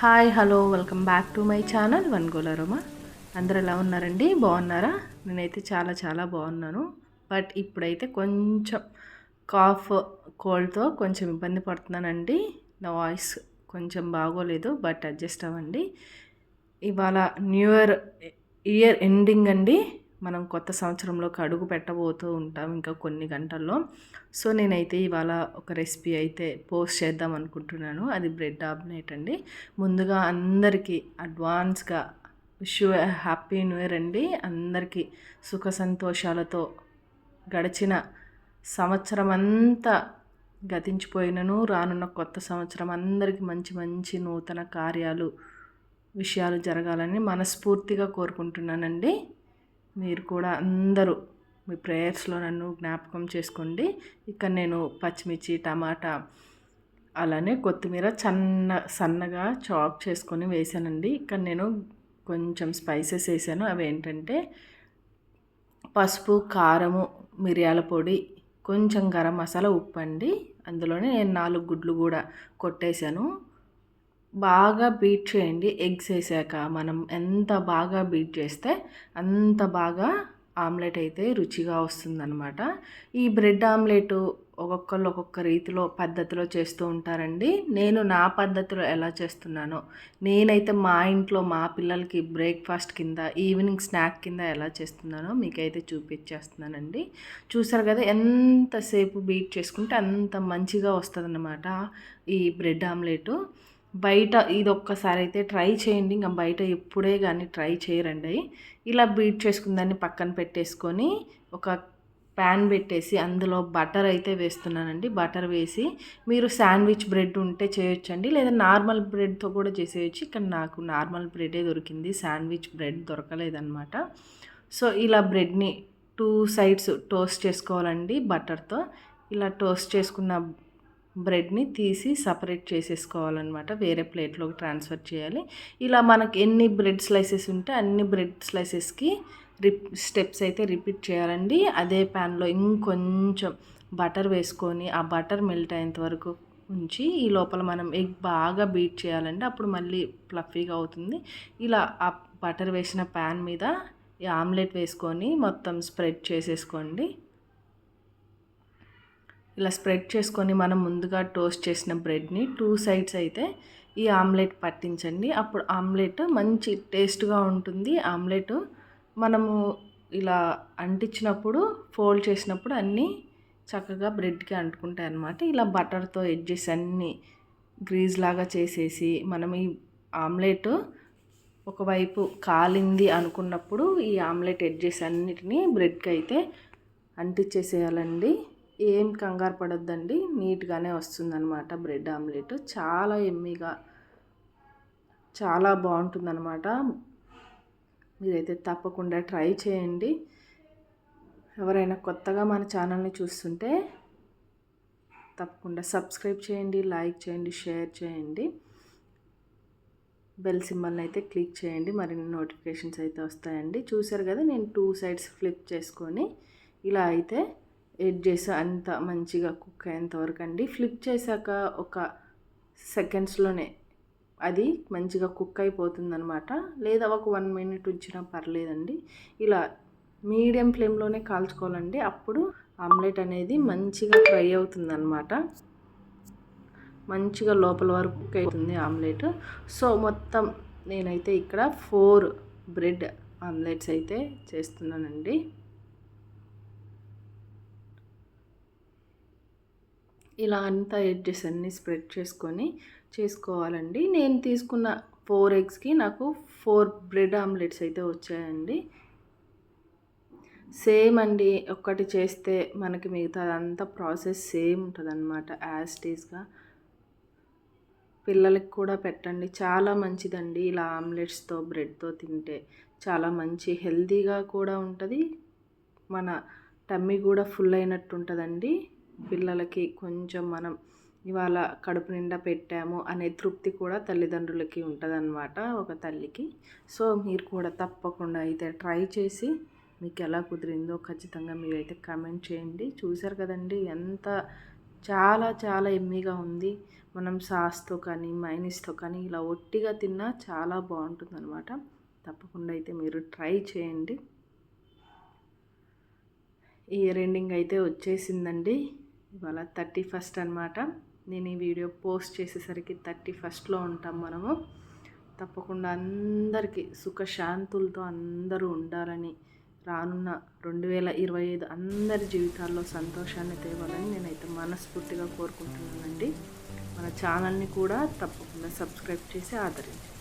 Hi hello welcome back to my channel one గోల రోమ. అందరూ ఎలా ఉన్నారండి? బాగున్నారా? నేనైతే చాలా చాలా బాగున్నాను. బట్ ఇప్పుడైతే కొంచెం కాఫ్ కోల్డ్తో కొంచెం ఇబ్బంది పడుతున్నానండి. నా వాయిస్ కొంచెం బాగోలేదు, బట్ అడ్జస్ట్ అవ్వండి. ఇవాళ న్యూ ఇయర్ ఎండింగ్ అండి. మనం కొత్త సంవత్సరంలోకి అడుగు పెట్టబోతూ ఉంటాం ఇంకా కొన్ని గంటల్లో. సో నేనైతే ఇవాళ ఒక రెసిపీ అయితే పోస్ట్ చేద్దాం అనుకుంటున్నాను. అది బ్రెడ్ ఆమ్లెట్ అండి. ముందుగా అందరికీ అడ్వాన్స్గా wish you happy new year అండి. అందరికీ సుఖ సంతోషాలతో గడిచిన సంవత్సరం అంతా గతించిపోయినను రానున్న కొత్త సంవత్సరం అందరికీ మంచి మంచి నూతన కార్యాలు విషయాలు జరగాలని మనస్ఫూర్తిగా కోరుకుంటున్నానండి. మీరు కూడా అందరూ మీ ప్రేయర్స్లో నన్ను జ్ఞాపకం చేసుకోండి. ఇక్కడ నేను పచ్చిమిర్చి, టమాటా, అలానే కొత్తిమీర సన్నగా చాప్ చేసుకొని వేసానండి. ఇక్కడ నేను కొంచెం స్పైసెస్ వేసాను. అవి ఏంటంటే పసుపు, కారము, మిరియాల పొడి, కొంచెం గరం మసాలా, ఉప్పు అండి. అందులోనే నేను 4 గుడ్లు కూడా కొట్టేశాను. బాగా బీట్ చేయండి. ఎగ్స్ వేసాక మనం ఎంత బాగా బీట్ చేస్తే అంత బాగా ఆమ్లెట్ అయితే రుచిగా వస్తుందన్నమాట. ఈ బ్రెడ్ ఆమ్లెట్ ఒక్కొక్కళ్ళు ఒక్కొక్క రీతిలో పద్ధతిలో చేస్తూ ఉంటారండి. నేను నా పద్ధతిలో ఎలా చేస్తున్నానో, నేనైతే మా ఇంట్లో మా పిల్లలకి బ్రేక్ఫాస్ట్ కింద, ఈవినింగ్ స్నాక్ కింద ఎలా చేస్తున్నానో మీకైతే చూపించేస్తున్నానండి. చూసారు కదా, ఎంతసేపు బీట్ చేసుకుంటే అంత మంచిగా వస్తుందన్నమాట ఈ బ్రెడ్ ఆమ్లెట్. బయట ఇది ఒక్కసారి అయితే ట్రై చేయండి. ఇంకా బయట ఎప్పుడే కానీ ట్రై చేయరండి. ఇలా బీట్ చేసుకున్న దాన్ని పక్కన పెట్టేసుకొని ఒక ప్యాన్ పెట్టేసి అందులో బటర్ అయితే వేస్తున్నానండి. బటర్ వేసి మీరు శాండ్విచ్ బ్రెడ్ ఉంటే చేయొచ్చండి, లేదా నార్మల్ బ్రెడ్తో కూడా చేసేయచ్చు. ఇక్కడ నాకు నార్మల్ బ్రెడే దొరికింది, శాండ్విచ్ బ్రెడ్ దొరకలేదన్నమాట. సో ఇలా బ్రెడ్ని 2 సైడ్స్ టోస్ట్ చేసుకోవాలండి బటర్తో. ఇలా టోస్ట్ చేసుకున్న బ్రెడ్ని తీసి సపరేట్ చేసేసుకోవాలన్నమాట. వేరే ప్లేట్లోకి ట్రాన్స్ఫర్ చేయాలి. ఇలా మనకి ఎన్ని బ్రెడ్ స్లైసెస్ ఉంటే అన్ని బ్రెడ్ స్లైసెస్కి స్టెప్స్ అయితే రిపీట్ చేయాలండి. అదే ప్యాన్లో ఇంకొంచెం బటర్ వేసుకొని ఆ బటర్ మెల్ట్ అయ్యేంత వరకు ఉంచి ఈ లోపల మనం ఎగ్ బాగా బీట్ చేయాలండి. అప్పుడు మళ్ళీ ఫ్లఫీగా అవుతుంది. ఇలా ఆ బటర్ వేసిన ప్యాన్ మీద ఈ ఆమ్లెట్ వేసుకొని మొత్తం స్ప్రెడ్ చేసేసుకోండి. ఇలా స్ప్రెడ్ చేసుకొని మనం ముందుగా టోస్ట్ చేసిన బ్రెడ్ని 2 సైడ్స్ అయితే ఈ ఆమ్లెట్ పట్టించండి. అప్పుడు ఆమ్లెట్ మంచి టేస్ట్గా ఉంటుంది. ఆమ్లెట్ మనము ఇలా అంటించినప్పుడు, ఫోల్డ్ చేసినప్పుడు అన్నీ చక్కగా బ్రెడ్కి అంటుకుంటాయి అన్నమాట. ఇలా బటర్తో ఎడ్జెస్ అన్నీ గ్రీజ్ లాగా చేసేసి మనం ఈ ఆమ్లెట్ ఒకవైపు కాలింది అనుకున్నప్పుడు ఈ ఆమ్లెట్ ఎడ్జెస్ అన్నిటినీ బ్రెడ్కి అయితే అంటించేసేయాలండి. ఏం కంగారు పడొద్దండి, నీట్గానే వస్తుందన్నమాట బ్రెడ్ ఆమ్లెట్. చాలా ఎమ్మీగా చాలా బాగుంటుందన్నమాట. మీరైతే తప్పకుండా ట్రై చేయండి. ఎవరైనా కొత్తగా మన ఛానల్ని చూస్తుంటే తప్పకుండా సబ్స్క్రైబ్ చేయండి, లైక్ చేయండి, షేర్ చేయండి. బెల్ సింబల్ని అయితే క్లిక్ చేయండి, మరిన్ని నోటిఫికేషన్స్ అయితే వస్తాయండి. చూసారు కదా, నేను 2 సైడ్స్ ఫ్లిప్ చేసుకొని ఇలా అయితే ఎడ్జెస్ అంత మంచిగా కుక్ అయ్యేంత వరకు అండి. ఫ్లిప్ చేశాక ఒక సెకండ్స్లోనే అది మంచిగా కుక్ అయిపోతుంది అనమాట. లేదా ఒక 1 మినిట్ ఉంచినా పర్లేదండి. ఇలా మీడియం ఫ్లేమ్లోనే కాల్చుకోవాలండి. అప్పుడు ఆమ్లెట్ అనేది మంచిగా ఫ్రై అవుతుంది అనమాట. మంచిగా లోపల వరకు కుక్ అవుతుంది ఆమ్లెట్. సో మొత్తం నేనైతే ఇక్కడ 4 బ్రెడ్ ఆమ్లెట్స్ అయితే చేస్తున్నానండి. ఇలా అంతా ఎడ్జెస్ అన్నీ స్ప్రెడ్ చేసుకొని చేసుకోవాలండి. నేను తీసుకున్న 4 ఎగ్స్కి నాకు 4 బ్రెడ్ ఆమ్లెట్స్ అయితే వచ్చాయండి. సేమ్ అండి, ఒక్కటి చేస్తే మనకి మిగతా అంతా ప్రాసెస్ సేమ్ ఉంటుంది అనమాట, యాజ్ టీజ్గా. పిల్లలకి కూడా పెట్టండి, చాలా మంచిదండి. ఇలా ఆమ్లెట్స్తో బ్రెడ్తో తింటే చాలా మంచి హెల్తీగా కూడా ఉంటుంది. మన టమ్మీ కూడా ఫుల్ అయినట్టు ఉంటుందండి. పిల్లలకి కొంచెం మనం ఇవాళ కడుపు నిండా పెట్టాము అనే తృప్తి కూడా తల్లిదండ్రులకి ఉంటుందన్నమాట, ఒక తల్లికి. సో మీరు కూడా తప్పకుండా అయితే ట్రై చేసి మీకు ఎలా కుదిరిందో ఖచ్చితంగా మీరైతే కామెంట్ చేయండి. చూసారు కదండి, ఎంత చాలా చాలా ఎమ్మీగా ఉంది. మనం సాస్‌తో కానీ, మైనీస్‌తో కానీ ఇలా ఒట్టిగా తిన్నా చాలా బావుంటుందనమాట. తప్పకుండా అయితే మీరు ట్రై చేయండి. ఇయర్ ఎండింగ్ అయితే వచ్చేసిందండి. ఇవాళ 31st అనమాట. నేను ఈ వీడియో పోస్ట్ చేసేసరికి 31స్ట్‌లో ఉంటాం మనము. తప్పకుండా అందరికీ సుఖశాంతులతో అందరూ ఉండాలని, రానున్న 2025 అందరి జీవితాల్లో సంతోషాన్ని తేవాలని నేనైతే మనస్ఫూర్తిగా కోరుకుంటున్నానండి. మన ఛానల్ని కూడా తప్పకుండా సబ్స్క్రైబ్ చేసి ఆదరించండి.